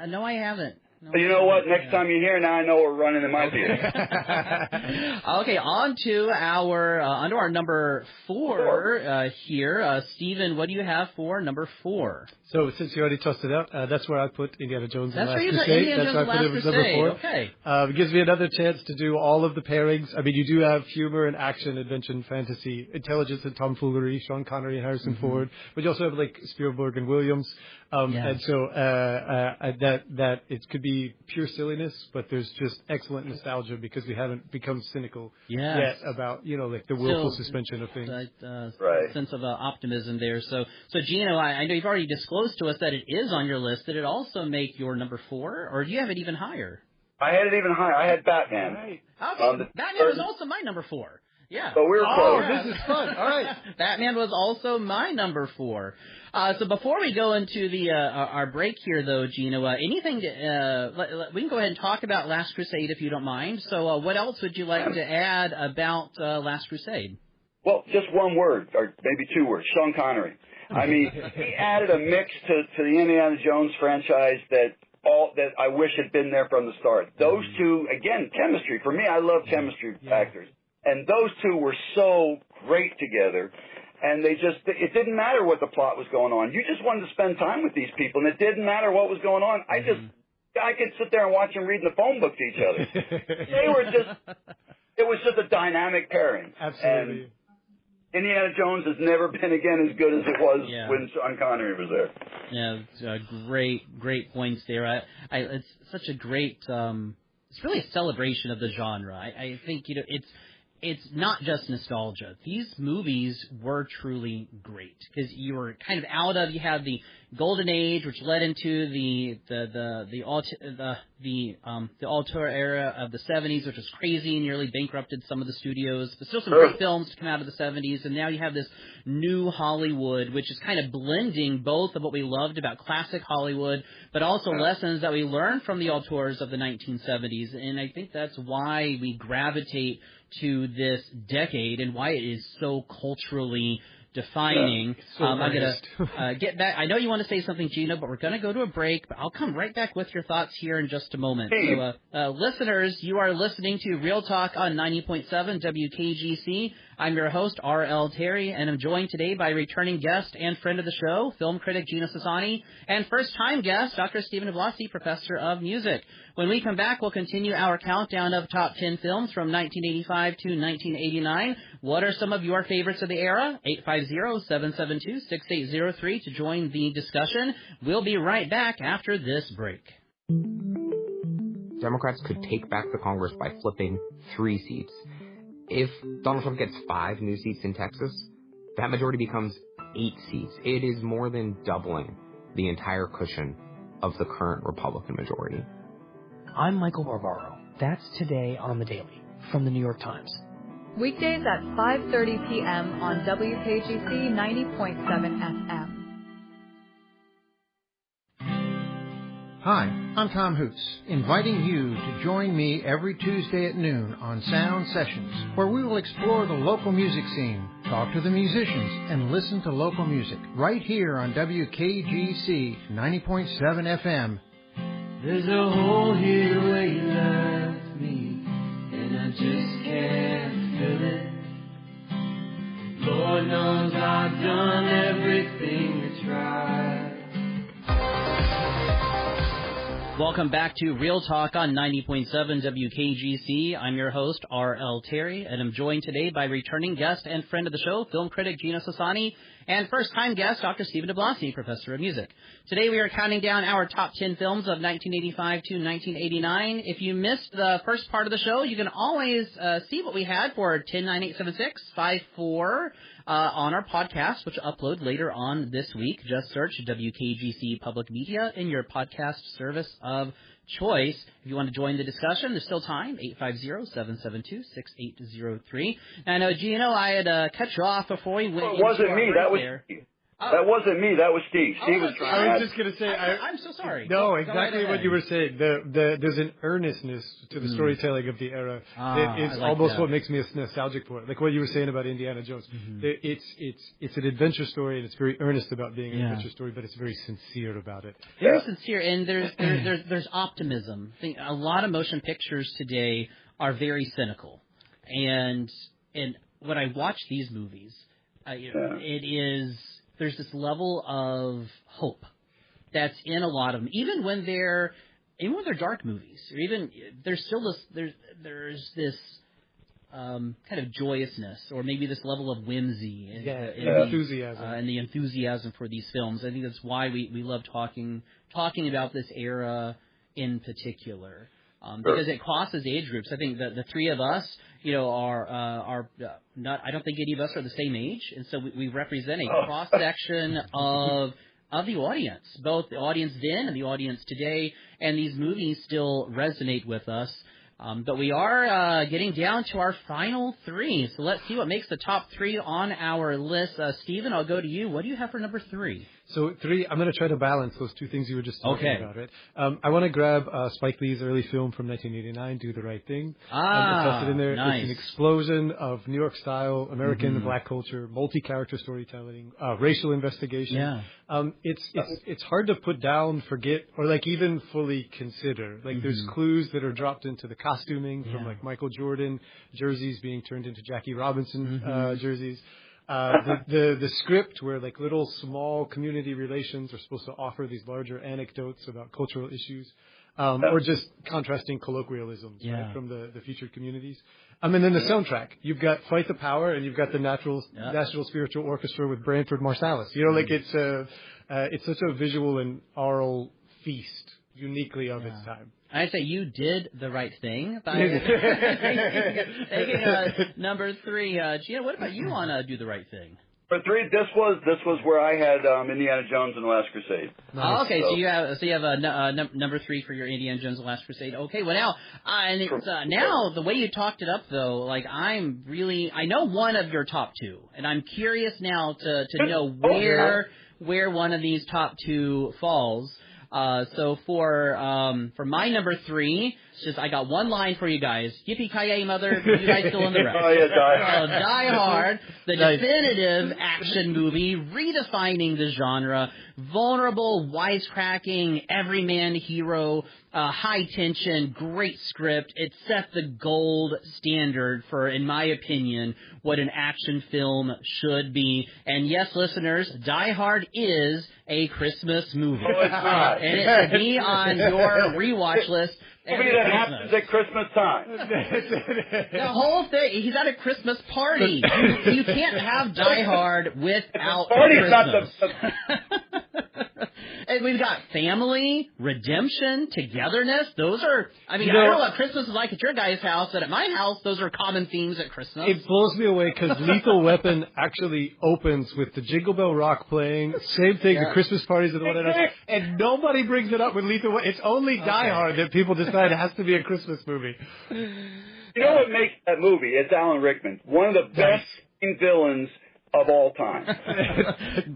No, I haven't. No, you know what? Next time you're here, now I know we're running in my theater. Okay, on to our number 4 here. Stephen, what do you have for number 4? So since you already tossed it out, that's where I put Indiana Jones and Last Crusade. That's why I put it as number 4. Okay. It gives me another chance to do all of the pairings. I mean, you do have humor and action, adventure and fantasy, intelligence and tomfoolery, Sean Connery and Harrison Ford, but you also have like Spielberg and Williams. And so that it could be be pure silliness, but there's just excellent nostalgia because we haven't become cynical yet about, like the willful suspension of things. Right. Sense of optimism there. So Gino, I know you've already disclosed to us that it is on your list. Did it also make your number 4, or do you have it even higher? I had it even higher. I had Batman. Right. Okay. Batman was also my number 4. Yeah. So we were close. This is fun. All right. Batman was also my number 4. So before we go into the our break here, though, Gino, anything we can go ahead and talk about Last Crusade if you don't mind. So what else would you like to add about Last Crusade? Well, just one word, or maybe 2 words, Sean Connery. I mean, he added a mix to the Indiana Jones franchise that I wish had been there from the start. Those two, again, chemistry. For me, I love chemistry actors. And those two were so great together. And it didn't matter what the plot was going on. You just wanted to spend time with these people, and it didn't matter what was going on. I could sit there and watch them reading the phone book to each other. It was just a dynamic pairing. Absolutely. And Indiana Jones has never been again as good as it was when Sean Connery was there. Yeah, great points there. It's such a great, it's really a celebration of the genre. I think, it's not just nostalgia. These movies were truly great because you were kind of you had the golden age, which led into the auteur era of the 70s, which was crazy and nearly bankrupted some of the studios. But still some great films to come out of the 70s, and now you have this new Hollywood, which is kind of blending both of what we loved about classic Hollywood, but also lessons that we learned from the auteurs of the 1970s. And I think that's why we gravitate to this decade and why it is so culturally defining. I'm going to get back. I know you want to say something, Gino, but we're going to go to a break. But I'll come right back with your thoughts here in just a moment. So, listeners, you are listening to Real Talk on 90.7 WKGC. I'm your host, R.L. Terry, and I'm joined today by returning guest and friend of the show, film critic Gino Sassani, and first-time guest, Dr. Stephen DeBlassi, professor of music. When we come back, we'll continue our countdown of top 10 films from 1985 to 1989. What are some of your favorites of the era? 850-772-6803 to join the discussion. We'll be right back after this break. Democrats could take back the Congress by flipping 3 seats. If Donald Trump gets 5 new seats in Texas, that majority becomes 8 seats. It is more than doubling the entire cushion of the current Republican majority. I'm Michael Barbaro. That's Today on the Daily from the New York Times. Weekdays at 5:30 p.m. on WKGC 90.7 FM. Hi, I'm Tom Hoots, inviting you to join me every Tuesday at noon on Sound Sessions, where we will explore the local music scene, talk to the musicians, and listen to local music right here on WKGC 90.7 FM. There's a hole here where you left me, and I just can't fill it. Lord knows I've done everything to try. Welcome back to Real Talk on 90.7 WKGC. I'm your host, R.L. Terry, and I'm joined today by returning guest and friend of the show, film critic Gino Sassani, and first-time guest, Dr. Stephen DeBlassi, professor of music. Today we are counting down our top 10 films of 1985 to 1989. If you missed the first part of the show, you can always see what we had for 10-9876-54 on our podcast, which will upload later on this week. Just search WKGC Public Media in your podcast service of choice. If you want to join the discussion, there's still time, 850-772-6803. And I know, Gino, I had cut you off before we went. It wasn't me. That was That wasn't me. That was Steve. Steve was trying. I was just going to say. I'm so sorry. No, exactly what you were saying. There's an earnestness to the storytelling of the era. It's like almost what makes me nostalgic for it. Like what you were saying about Indiana Jones. Mm-hmm. It's an adventure story, and it's very earnest about being an adventure story, but it's very sincere about it. Very sincere, and there's optimism. I think a lot of motion pictures today are very cynical, and when I watch these movies, there's this level of hope that's in a lot of them, even when they're dark movies, or even there's still there's this kind of joyousness, or maybe this level of whimsy and enthusiasm, and the enthusiasm for these films. I think that's why we love talking about this era in particular. Because it crosses age groups. I think the three of us, are not. I don't think any of us are the same age, and so we represent a cross section of the audience, both the audience then and the audience today. And these movies still resonate with us. But we are getting down to our final three. So let's see what makes the top three on our list. Stephen, I'll go to you. What do you have for number 3? So 3, I'm going to try to balance those two things you were just talking about, right? I want to grab Spike Lee's early film from 1989, Do the Right Thing. Toss it in there. Nice. It's an explosion of New York style, American black culture, multi-character storytelling, racial investigation. Yeah. It's hard to put down, forget, or like even fully consider. Like there's clues that are dropped into the costuming from like Michael Jordan jerseys being turned into Jackie Robinson jerseys. The script where like little small community relations are supposed to offer these larger anecdotes about cultural issues, or just contrasting colloquialisms right, from the featured communities. And then the soundtrack, you've got Fight the Power and you've got the National Spiritual Orchestra with Branford Marsalis. Like it's such a visual and oral feast uniquely of its time. I'd say you did the right thing by taking number 3. Gino, what about you on Do the Right Thing? For 3, this was where I had Indiana Jones and the Last Crusade. Nice. Okay, so you have number 3 for your Indiana Jones and the Last Crusade. Okay, well now and it's now the way you talked it up though, like I know one of your top 2, and I'm curious now to know where one of these top 2 falls. So for my number 3, I got one line for you guys. Yippee-ki-yay, mother. You guys still in the rest. Die Hard, the definitive action movie, redefining the genre, vulnerable, wisecracking, everyman hero, high tension, great script. It set the gold standard for, in my opinion, what an action film should be. And yes, listeners, Die Hard is a Christmas movie. Oh, it's not. And it should be on your rewatch list. Movie that happens at Christmas time. The whole thing, he's at a Christmas party. You can't have Die Hard without Christmas. And we've got family, redemption, togetherness. Those are, I don't know what Christmas is like at your guys' house, but at my house, those are common themes at Christmas. It blows me away because Lethal Weapon actually opens with the Jingle Bell Rock playing. Same thing, the Christmas parties and whatnot. And nobody brings it up with Lethal Weapon. It's only Die Hard that people decide it has to be a Christmas movie. You know what makes that movie? It's Alan Rickman. One of the best villains of all time.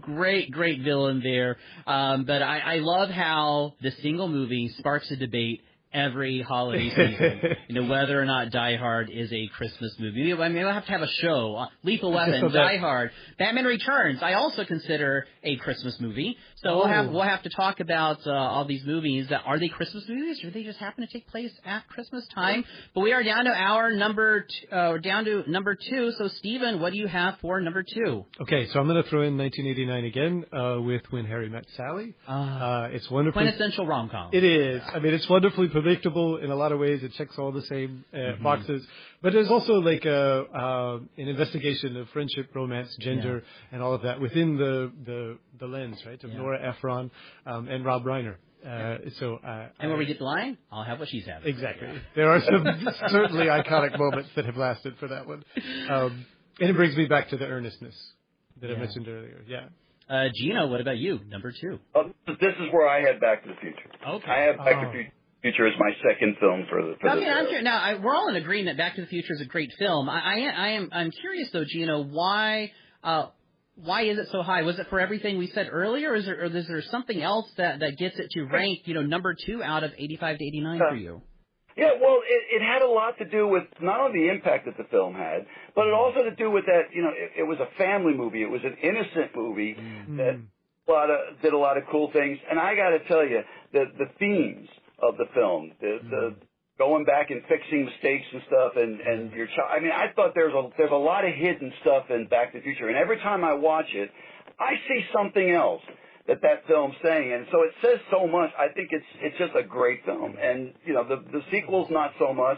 Great villain there. But I love how the single movie sparks a debate every holiday season, whether or not Die Hard is a Christmas movie. We'll have to have a show. Lethal Weapon, Die Hard, Batman Returns. I also consider a Christmas movie. So we'll have to talk about all these movies. Are they Christmas movies, or do they just happen to take place at Christmas time? But we are down to our number 2. So Stephen, what do you have for number 2? Okay, so I'm going to throw in 1989 again with When Harry Met Sally. It's wonderful. Quintessential rom-com. It is. It's wonderfully predictable in a lot of ways. It checks all the same boxes. But there's also like an investigation of friendship, romance, gender, and all of that within the lens, right, of Nora Ephron and Rob Reiner. And when we get the line, I'll have what she's having. Exactly. There are some certainly iconic moments that have lasted for that one. And it brings me back to the earnestness that I mentioned earlier. Yeah. Gino, what about you? Number 2. This is where I had Back to the Future. Okay. I have Back to the Future is my second film for this. Now, we're all in agreement that Back to the Future is a great film. I'm curious though, Gino, why is it so high? Was it for everything we said earlier, or is there something else that gets it to rank, number 2 out of 85 to 89 for you? Yeah, well, it had a lot to do with not only the impact that the film had, but it also had to do with that, it was a family movie. It was an innocent movie that did a lot of cool things. And I got to tell you, the themes of the film, the going back and fixing mistakes and stuff, and your child. I thought there's a lot of hidden stuff in Back to the Future, and every time I watch it, I see something else that film's saying, and so it says so much. I think it's just a great film, and the sequel's not so much,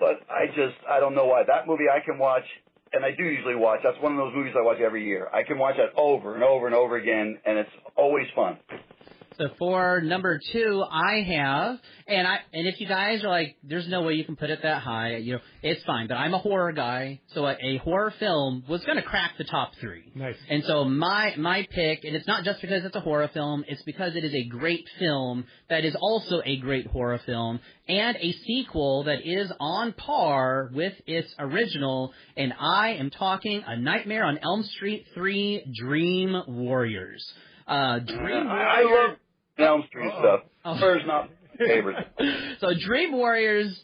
but I don't know why. That movie I can watch, and I do usually watch. That's one of those movies I watch every year. I can watch that over and over and over again, and it's always fun. So for number 2, I have, and if you guys are like, there's no way you can put it that high, it's fine. But I'm a horror guy, so a horror film was going to crack the top 3. Nice. And so my pick, and it's not just because it's a horror film, it's because it is a great film that is also a great horror film, and a sequel that is on par with its original, and I am talking A Nightmare on Elm Street 3, Dream Warriors. I love Elm Street stuff. Horror's not my favorite. So Dream Warriors,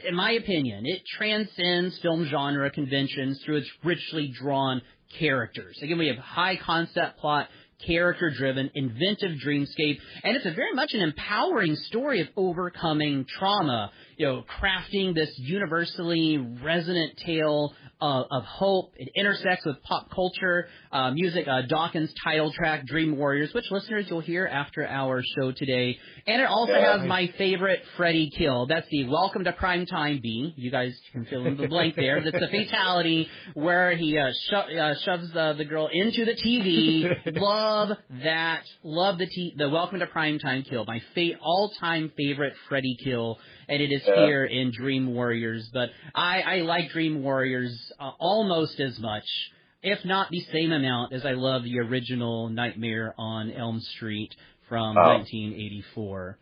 in my opinion, it transcends film genre conventions through its richly drawn characters. Again, we have high concept plot, character-driven, inventive dreamscape, and it's a very much an empowering story of overcoming trauma, crafting this universally resonant tale of hope. It intersects with pop culture, music, Dawkins' title track, Dream Warriors, which listeners you'll hear after our show today. And it also has my favorite Freddy kill. That's the Welcome to Primetime B. You guys can fill in the blank there. That's a fatality where he shoves the girl into the TV. Love that. Love the Welcome to Primetime kill. My all-time favorite Freddy kill. And it is here in Dream Warriors. But I like Dream Warriors almost as much, if not the same amount, as I love the original Nightmare on Elm Street from 1984.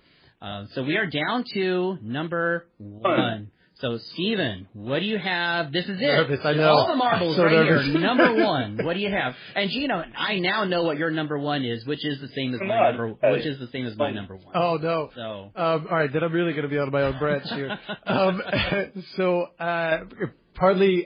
So we are down to number 1. So, Steven, what do you have? This is it. Nervous, I know. All the marbles so right nervous. here. Number 1. What do you have? And Gino, I now know what your number 1 is, which is the same as my number 1. Oh no. So, all right, then I'm really going to be on my own branch here. Partly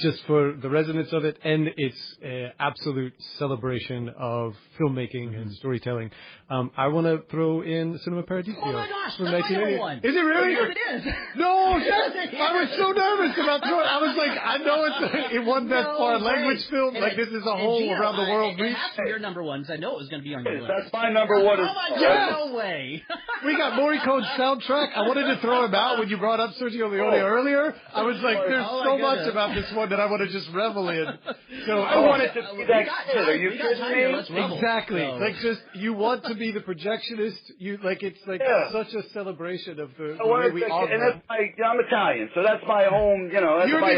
just for the resonance of it, and its absolute celebration of filmmaking and storytelling. I want to throw in Cinema Paradiso. Oh my gosh, from that's my number 1. Is it really? Yes, it is. No, I was so nervous about throwing. I was like, I know it won Best Foreign Language Film. Like this is a whole around the world reach. It has to be your number 1, because I know it was going to be on your list. That's my number 1. Oh my God, no way. We got Morricone's soundtrack. I wanted to throw him out when you brought up Sergio Leone earlier. I was like, there's so much about this one that I want to just revel in. So I wanted to be that kid. Are you kidding me? Exactly. Like just you want to be the projectionist. You like it's like such a celebration of the way we all. And that's I'm Italian, so that's my home. That's my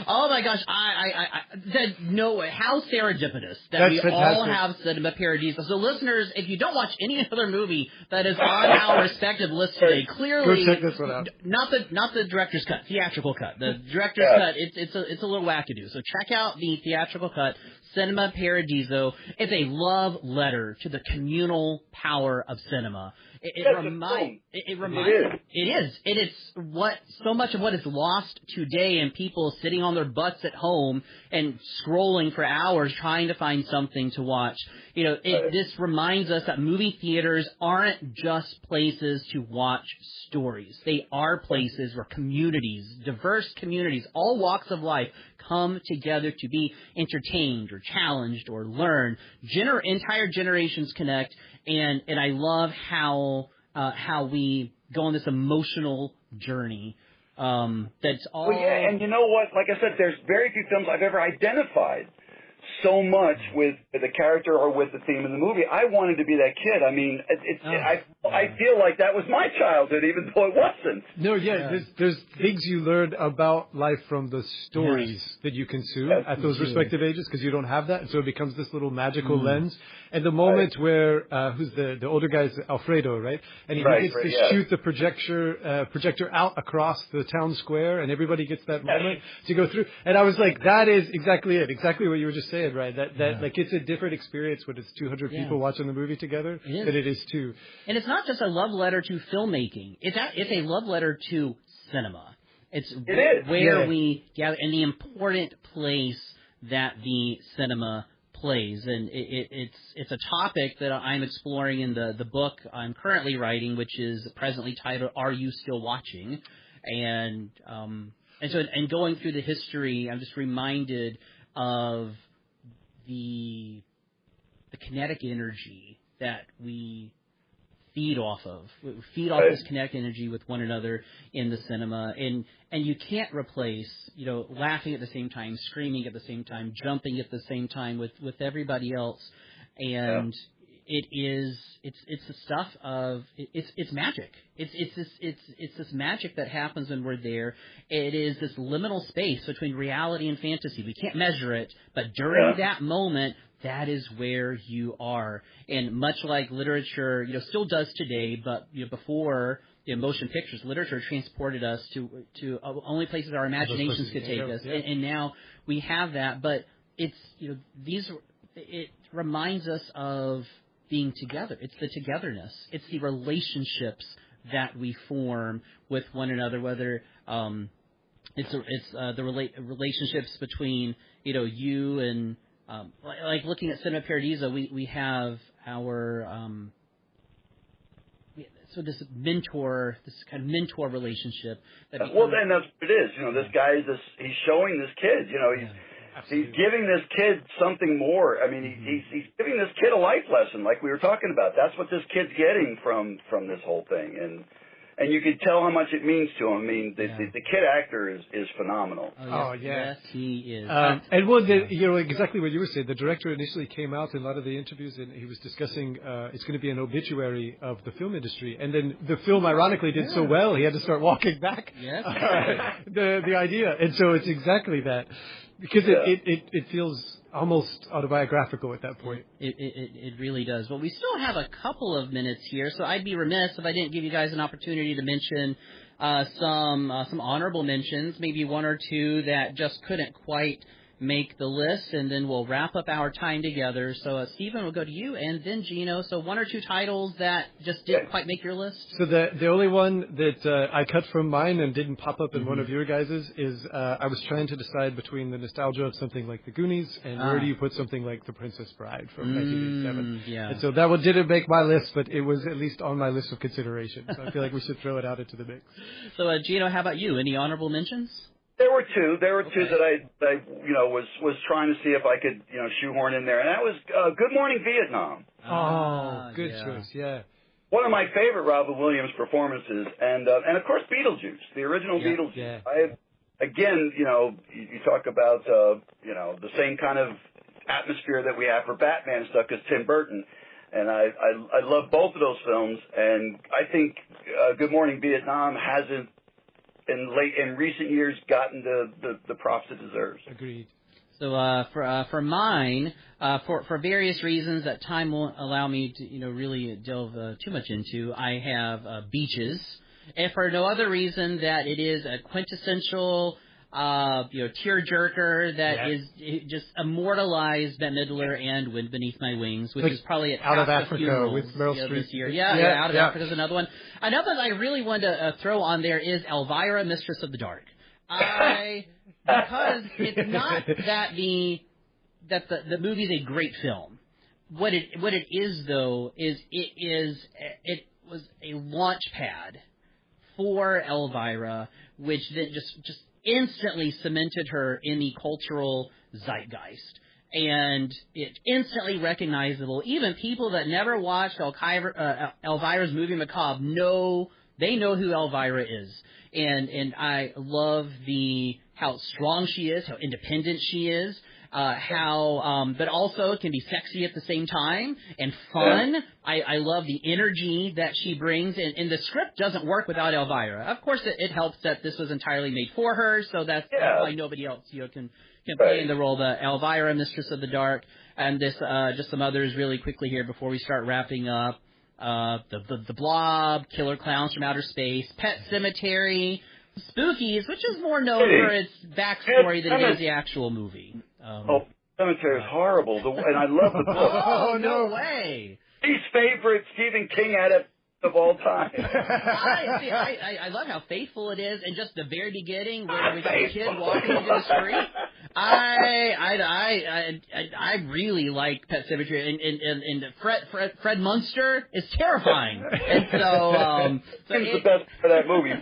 Oh my gosh! I said no way. How serendipitous that we all have Cinema Paradiso. So listeners, if you don't watch any other movie that is on our respective list today, clearly go check this one out. Not the director's cut, theatrical cut. The director's cut, it's a little wackadoo. So check out the theatrical cut, Cinema Paradiso. It's a love letter to the communal power of cinema. It's what so much of what is lost today, and people sitting on their butts at home and scrolling for hours trying to find something to watch. This reminds us that movie theaters aren't just places to watch stories. They are places where communities, diverse communities, all walks of life, come together to be entertained or challenged or learn. Entire generations connect, and I love how we go on this emotional journey. That's all. Well, yeah, and you know what? Like I said, there's very few films I've ever identified so much with the character or with the theme of the movie. I wanted to be that kid. I mean, I feel like that was my childhood, even though it wasn't. No, there's things you learn about life from the stories that you consume at those respective ages, because you don't have that, and so it becomes this little magical lens. And the moment where who's the older guy is Alfredo, right? And he gets to shoot the projector out across the town square, and everybody gets that moment to go through. And I was like, that is exactly it, exactly what you were just saying, right? That like it's a different experience when it's 200 people watching the movie together than it is to. And it's not just a love letter to filmmaking. It's a love letter to cinema. It is where we gather, and the important place that the cinema plays, and it's a topic that I'm exploring in the book I'm currently writing, which is presently titled "Are You Still Watching?" And going through the history, I'm just reminded of the kinetic energy that we feed off of. We feed off this kinetic energy with one another in the cinema, and you can't replace, laughing at the same time, screaming at the same time, jumping at the same time with everybody else. And the stuff of it's magic. It's this magic that happens when we're there. It is this liminal space between reality and fantasy. We can't measure it, but during that moment, that is where you are. And much like literature, still does today, but before motion pictures, literature transported us to only places our imaginations could take us, and now we have that. But it's it reminds us of being together. It's the togetherness. It's the relationships that we form with one another. Whether it's the relationships between you and like looking at Cinema Paradiso, we have our so this mentor, this kind of mentor relationship. And that's what it is. This guy he's showing this kid. He's giving this kid something more. I mean, he's giving this kid a life lesson, like we were talking about. That's what this kid's getting from this whole thing, and you can tell how much it means to him. I mean, the kid actor is phenomenal. Oh, yes, he is. And exactly what you were saying. The director initially came out in a lot of the interviews, and he was discussing it's going to be an obituary of the film industry. And then the film, ironically, did so well, he had to start walking back the idea. And so it's exactly that. Because it feels almost autobiographical at that point. It really does. But we still have a couple of minutes here, so I'd be remiss if I didn't give you guys an opportunity to mention some honorable mentions, maybe one or two that just couldn't quite make the list, and then we'll wrap up our time together. So, Stephen, we'll go to you, and then Gino. So one or two titles that just didn't quite make your list? So the only one that I cut from mine and didn't pop up in one of your guys's is I was trying to decide between the nostalgia of something like The Goonies and where do you put something like The Princess Bride from 1987. Yeah. And so that one didn't make my list, but it was at least on my list of consideration. So I feel like we should throw it out into the mix. So, Gino, how about you? Any honorable mentions? There were two that I was trying to see if I could shoehorn in there, and that was Good Morning Vietnam. Good choice, yeah. One of my favorite Robin Williams performances, and of course Beetlejuice, the original Beetlejuice. Yeah. Again, you talk about the same kind of atmosphere that we have for Batman and stuff, because Tim Burton. And I love both of those films, and I think Good Morning Vietnam hasn't in recent years gotten the props it deserves. Agreed. So for mine, for various reasons that time won't allow me to really delve too much into, I have Beaches, and for no other reason that it is a quintessential tearjerker that is just immortalized Bette Midler and Wind Beneath My Wings, which is probably at Out of half Africa the funerals with Meryl Streep this year. Out of Africa is another one. Another one I really wanted to throw on there is Elvira, Mistress of the Dark. Because it's not that the movie is a great film. What it is though is it was a launch pad for Elvira, which then just instantly cemented her in the cultural zeitgeist. And it's instantly recognizable. Even people that never watched Elvira's Movie Macabre know who Elvira is. And I love how strong she is, how independent she is, but also it can be sexy at the same time and fun. I love the energy that she brings, and the script doesn't work without Elvira. Of course, it helps that this was entirely made for her, so that's why nobody else can play in the role of Elvira, Mistress of the Dark, and this just some others really quickly here before we start wrapping up. The Blob, Killer Clowns from Outer Space, Pet Sematary, Spookies, which is more known for its backstory than it is the actual movie. Cemetery is horrible, and I love the book. Oh, no way! Least favorite Stephen King adaptation of all time. I love how faithful it is, and just the very beginning where we got a kid walking into the street. I really like Pet Sematary, and Fred Munster is terrifying, and so he's the best for that movie.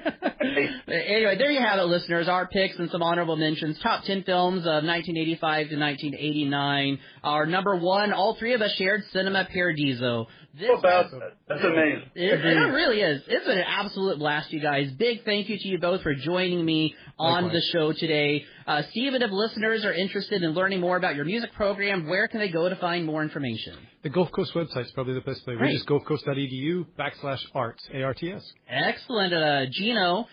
Anyway, there you have it, listeners. Our picks and some honorable mentions. Top 10 films of 1985 to 1989. Our number one, all three of us shared Cinema Paradiso. That's amazing. It really is. It's been an absolute blast, you guys. Big thank you to you both for joining me on the show today. Stephen, if listeners are interested in learning more about your music program, where can they go to find more information? The Gulf Coast website is probably the best place. Which is gulfcoast.edu/arts, ARTS. Excellent. Gino,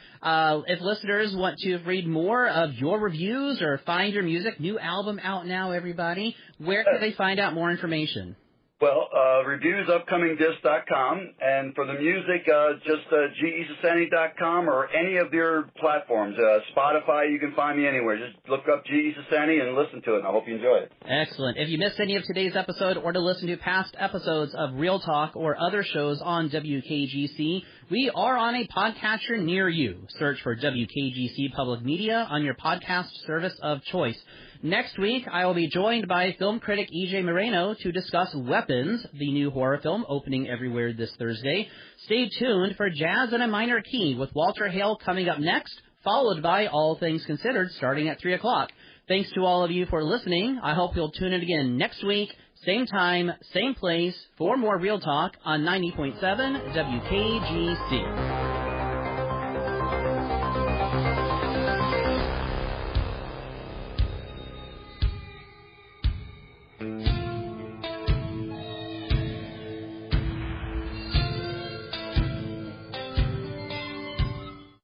if listeners want to read more of your reviews or find your music, new album out now, everybody, where can they find out more information? Well, reviewsupcomingdisc.com, and for the music, just gesassani.com or any of their platforms. Spotify, you can find me anywhere. Just look up G.E. Sassani and listen to it, and I hope you enjoy it. Excellent. If you missed any of today's episode or to listen to past episodes of Real Talk or other shows on WKGC, we are on a podcatcher near you. Search for WKGC Public Media on your podcast service of choice. Next week, I will be joined by film critic E.J. Moreno to discuss Weapons, the new horror film opening everywhere this Thursday. Stay tuned for Jazz in a Minor Key with Walter Hale coming up next, followed by All Things Considered starting at 3 o'clock. Thanks to all of you for listening. I hope you'll tune in again next week, same time, same place, for more Real Talk on 90.7 WKGC.